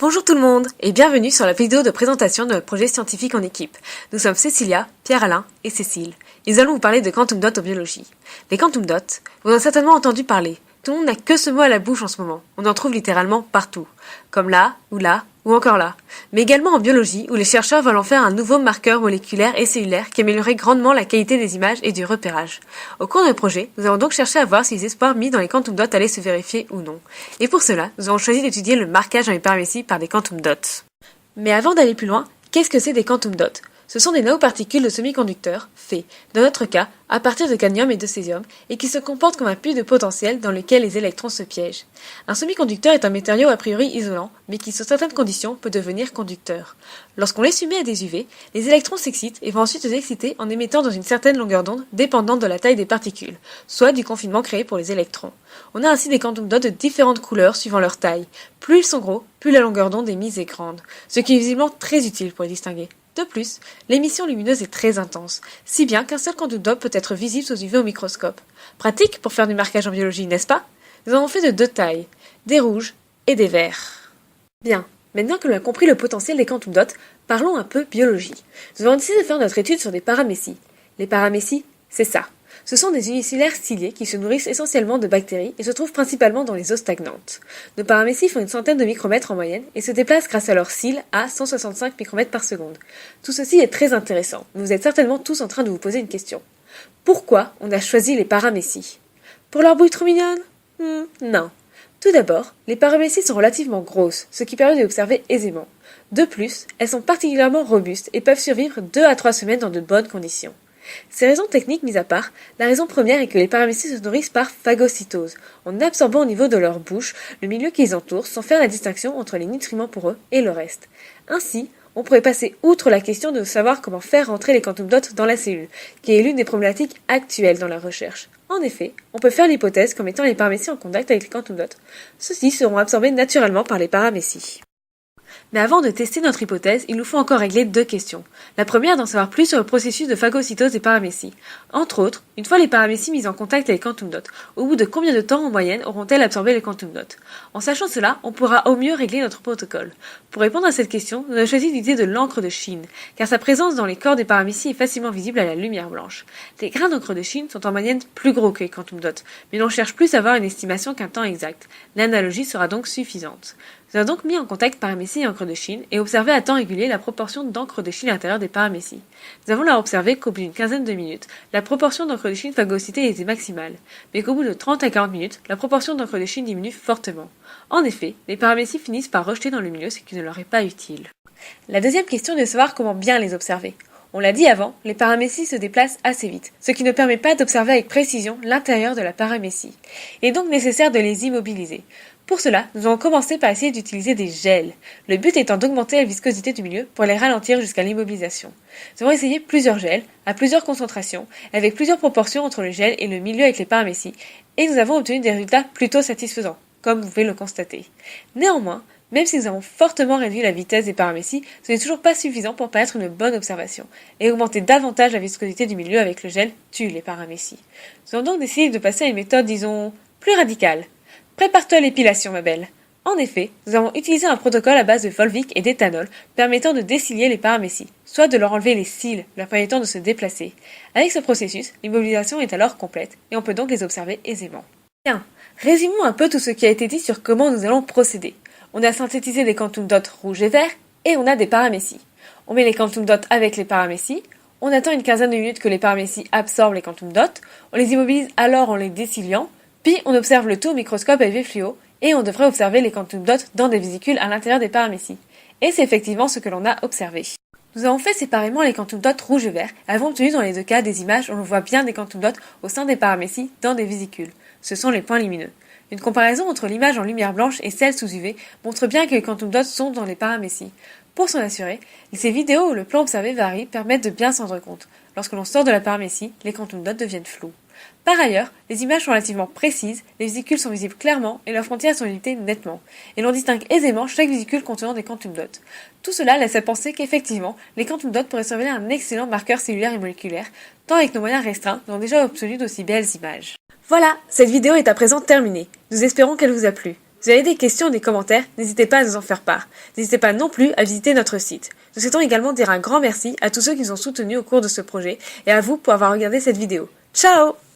Bonjour tout le monde et bienvenue sur la vidéo de présentation de notre projet scientifique en équipe. Nous sommes Cécilia, Pierre-Alain et Cécile. Nous allons vous parler de quantum dots en biologie. Les quantum dots, vous en avez certainement entendu parler. Tout le monde n'a que ce mot à la bouche en ce moment. On en trouve littéralement partout. Comme là, ou encore là. Mais également en biologie, où les chercheurs veulent en faire un nouveau marqueur moléculaire et cellulaire qui améliorerait grandement la qualité des images et du repérage. Au cours de notre projet, nous avons donc cherché à voir si les espoirs mis dans les quantum dots allaient se vérifier ou non. Et pour cela, nous avons choisi d'étudier le marquage dans les paramécies par des quantum dots. Mais avant d'aller plus loin, qu'est-ce que c'est des quantum dots ? Ce sont des nanoparticules de semi-conducteurs, faits, dans notre cas, à partir de cadmium et de césium, et qui se comportent comme un puits de potentiel dans lequel les électrons se piègent. Un semi-conducteur est un matériau a priori isolant, mais qui sous certaines conditions peut devenir conducteur. Lorsqu'on les soumet à des UV, les électrons s'excitent et vont ensuite se exciter en émettant dans une certaine longueur d'onde dépendante de la taille des particules, soit du confinement créé pour les électrons. On a ainsi des quantum dots de différentes couleurs suivant leur taille. Plus ils sont gros, plus la longueur d'onde émise est grande, ce qui est visiblement très utile pour les distinguer. De plus, l'émission lumineuse est très intense, si bien qu'un seul quantum dot peut être visible sous UV au microscope. Pratique pour faire du marquage en biologie, n'est-ce pas ? Nous en avons fait de deux tailles, des rouges et des verts. Bien, maintenant que l'on a compris le potentiel des quantum dots, parlons un peu biologie. Nous avons décidé de faire notre étude sur des paramécies. Les paramécies, c'est ça. Ce sont des unicellulaires ciliés qui se nourrissent essentiellement de bactéries et se trouvent principalement dans les eaux stagnantes. Nos paramécies font une centaine de micromètres en moyenne et se déplacent grâce à leur cils à 165 micromètres par seconde. Tout ceci est très intéressant. Vous êtes certainement tous en train de vous poser une question. Pourquoi on a choisi les paramécies ? Pour leur bouille trop mignonne ? Non. Tout d'abord, les paramécies sont relativement grosses, ce qui permet de les observer aisément. De plus, elles sont particulièrement robustes et peuvent survivre 2 à 3 semaines dans de bonnes conditions. Ces raisons techniques mises à part, la raison première est que les paramécies se nourrissent par phagocytose, en absorbant au niveau de leur bouche le milieu qui les entoure sans faire la distinction entre les nutriments pour eux et le reste. Ainsi, on pourrait passer outre la question de savoir comment faire rentrer les quantum dots dans la cellule, qui est l'une des problématiques actuelles dans la recherche. En effet, on peut faire l'hypothèse qu'en mettant les paramécies en contact avec les quantum dots, ceux-ci seront absorbés naturellement par les paramécies. Mais avant de tester notre hypothèse, il nous faut encore régler deux questions. La première, d'en savoir plus sur le processus de phagocytose des paramécies. Entre autres, une fois les paramécies mises en contact avec les quantum dots, au bout de combien de temps en moyenne auront-elles absorbé les quantum dots ? En sachant cela, on pourra au mieux régler notre protocole. Pour répondre à cette question, nous avons choisi l'idée de l'encre de Chine, car sa présence dans les corps des paramécies est facilement visible à la lumière blanche. Les grains d'encre de Chine sont en moyenne plus gros que les quantum dots, mais l'on cherche plus à avoir une estimation qu'un temps exact. L'analogie sera donc suffisante. Nous avons donc mis en contact paramécies et encre de Chine et observé à temps régulier la proportion d'encre de Chine à l'intérieur des paramécies. Nous avons là observé qu'au bout d'une quinzaine de minutes, la proportion d'encre de Chine phagocytée était maximale, mais qu'au bout de 30 à 40 minutes, la proportion d'encre de Chine diminue fortement. En effet, les paramécies finissent par rejeter dans le milieu ce qui ne leur est pas utile. La deuxième question est de savoir comment bien les observer. On l'a dit avant, les paramécies se déplacent assez vite, ce qui ne permet pas d'observer avec précision l'intérieur de la paramécie. Il est donc nécessaire de les immobiliser. Pour cela, nous allons commencer par essayer d'utiliser des gels, le but étant d'augmenter la viscosité du milieu pour les ralentir jusqu'à l'immobilisation. Nous avons essayé plusieurs gels, à plusieurs concentrations, avec plusieurs proportions entre le gel et le milieu avec les paramécies, et nous avons obtenu des résultats plutôt satisfaisants, comme vous pouvez le constater. Néanmoins, même si nous avons fortement réduit la vitesse des paramécies, ce n'est toujours pas suffisant pour permettre une bonne observation, et augmenter davantage la viscosité du milieu avec le gel tue les paramécies. Nous avons donc décidé de passer à une méthode, disons, plus radicale. Prépare-toi à l'épilation, ma belle. En effet, nous avons utilisé un protocole à base de Volvic et d'éthanol permettant de décilier les paramécies, soit de leur enlever les cils, leur permettant de se déplacer. Avec ce processus, l'immobilisation est alors complète et on peut donc les observer aisément. Bien, résumons un peu tout ce qui a été dit sur comment nous allons procéder. On a synthétisé des quantum dots rouges et verts et on a des paramécies. On met les quantum dots avec les paramécies, on attend une quinzaine de minutes que les paramécies absorbent les quantum dots, on les immobilise alors en les déciliant, puis on observe le tout au microscope à UV fluo et on devrait observer les quantum dots dans des vésicules à l'intérieur des paramécies. Et c'est effectivement ce que l'on a observé. Nous avons fait séparément les quantum dots rouges et verts et avons obtenu dans les deux cas des images où l'on voit bien des quantum dots au sein des paramécies dans des vésicules. Ce sont les points lumineux. Une comparaison entre l'image en lumière blanche et celle sous UV montre bien que les quantum dots sont dans les paramécies. Pour s'en assurer, ces vidéos où le plan observé varie permettent de bien s'en rendre compte. Lorsque l'on sort de la paramécie, les quantum dots deviennent flous. Par ailleurs, les images sont relativement précises, les vésicules sont visibles clairement et leurs frontières sont limitées nettement, et l'on distingue aisément chaque vésicule contenant des quantum dots. Tout cela laisse à penser qu'effectivement, les quantum dots pourraient se révéler un excellent marqueur cellulaire et moléculaire, tant avec nos moyens restreints, nous avons déjà obtenu d'aussi belles images. Voilà, cette vidéo est à présent terminée. Nous espérons qu'elle vous a plu. vous avez des questions ou des commentaires, n'hésitez pas à nous en faire part. N'hésitez pas non plus à visiter notre site. Nous souhaitons également dire un grand merci à tous ceux qui nous ont soutenus au cours de ce projet et à vous pour avoir regardé cette vidéo. Ciao!